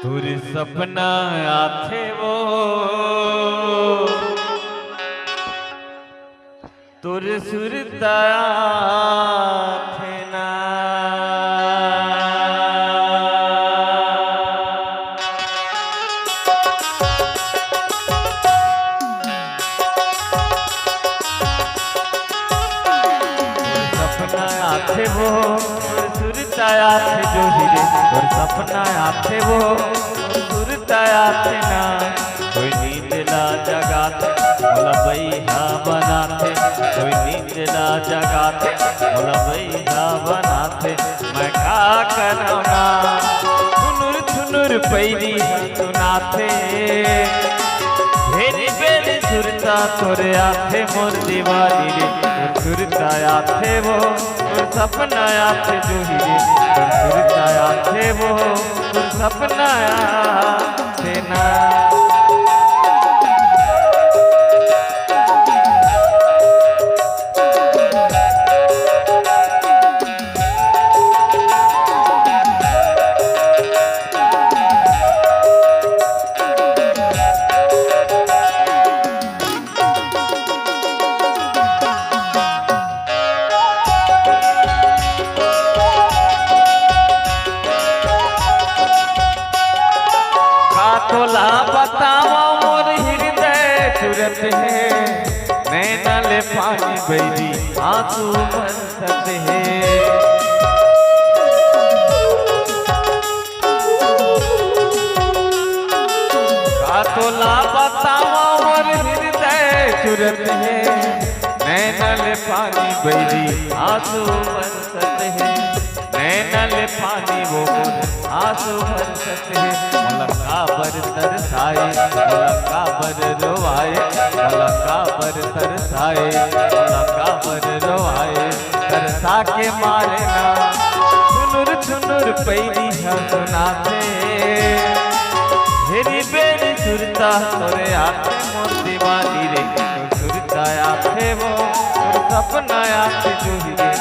तुर सपना आथे वो तुर सुरता आथे ना सपना आथे वो सुरता आथे जो हीरे और सपना आथे वो सुरता आथे ना कोई नींद ला जगाते बोला भैया बनाते कोई नींद ला जगाते बोला भैया बनाते मैं का करना थुनुर थुनुर पैरी सुनाते भेरी भेरी सुरता तोरे आथे मोर दीवानी रे सुरता आथे वो सपना आथे जो हीरे सुरता आथे वो सपना आथे ना तोला बतावा मोर हृदय तुरत है नैना ले पानी बैरी आंसू बरसत है तोला बतावा मोर हृदय तुरत है नैना ले पानी बैरी आंसू बरसत है नैना ले पानी वो आंसू बरसत है मुलक्का बर तरसाए मुलक्का बर रोवाए मुलक्का बर तरसाए मुलक्का बर रोवाए तरसा के मारे ना छुनुर छुनुर पैरी हम सुनाते भेरी भेरी सुरता तोरे आथे मोर दीवानी रे सुरता आथे वो सपना आथे जो हीरे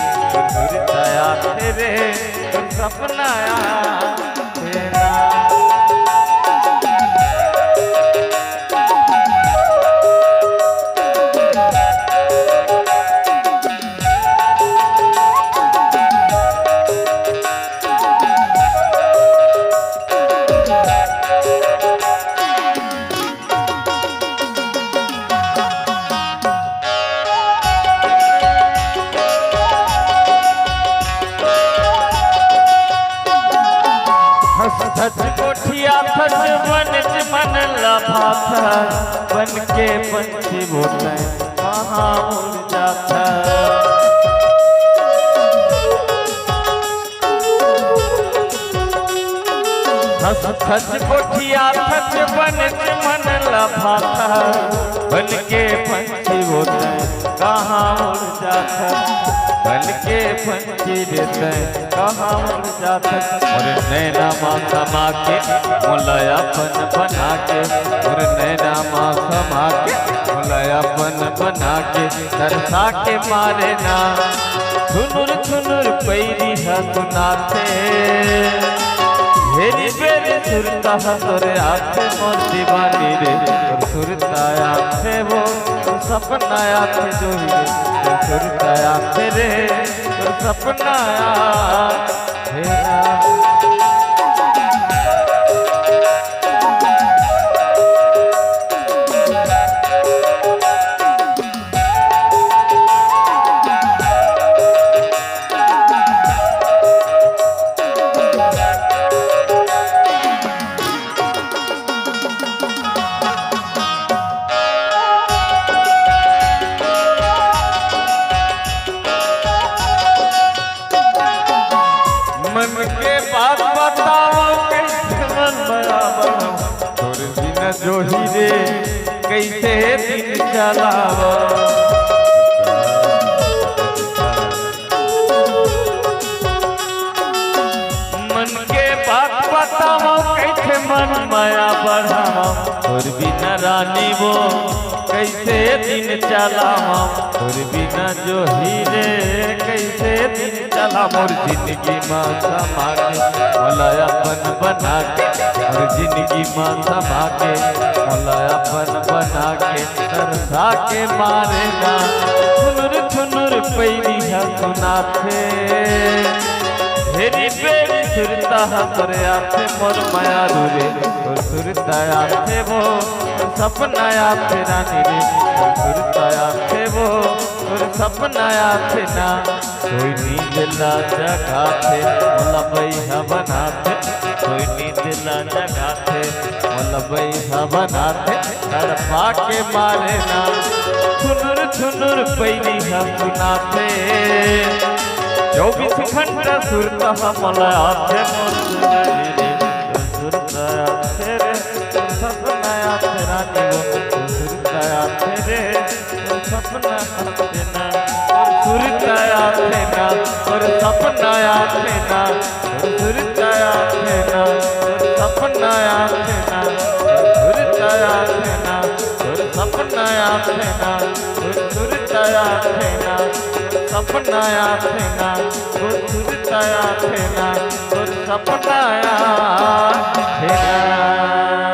सुरता आथे रे सपना आथे ना सच कोठिया फस बनच मन लभाता बन के पंछी बोलते कहाँ उड़ जाता सच कोठिया फस बनच मन लभाता बन के पंछी बोलते कहाँ उड़ जाता बन के पंछी देते कहाँ उड़ जाते और नैना माँ समा के मुलायापन बना के और नैना माँ समा के मुलायापन बना के तरसा के मारे ना छुनुर छुनुर पै सुनाते हेरी बेरी सुरता तोरे आखे मोर दीवानी रे तोर सुरता आखे वो तोर सपना आखे जो रे तोर सुरता आखे रे तोर सपना आखे ना मन के बात बताओ कैसे मन बराबर तोर बिना जो ही रे कैसे दिन चलावा मन के बात बताओ कैसे मन माया बढ़ावा तोर बिना रानी वो कैसे दिन चलावा तोर बिना जो ही रे कैसे दिन चला मोर जिंदगी माँ समा के मोला अपन बना के मोर जिंदगी माँ समा के मोला अपन बना के तरसा के मारेगा थुनुर थुनुर पैरी है सुनाते हेरी बेरी सुरता तोरे आथे मोर माया रे तोर सुरता आथे वो तोर सपना आथे रानी रे तोर सुरता आथे वो तोर सपना आथे ना कोई नींद ला जगाते मोला बैहा बनाते कोई नींद ला जगाते मोला बैहा बनाते तड़पा के मारे ना थुनुर थुनुर पैरी है सुनाते 24 घंटा सुरता मला आथे सुरता आथे रे सपना आथे रानी वो सुरता आथे रे सपना आथे ना सुरता आथे ना और सपना आथे ना सुरता आथे ना और सपना आथे ना सुरता आथे ना और सपना आथे ना सुरता आथे ना सपना आथे ना सुरता आथे ना और सपना आथे ना।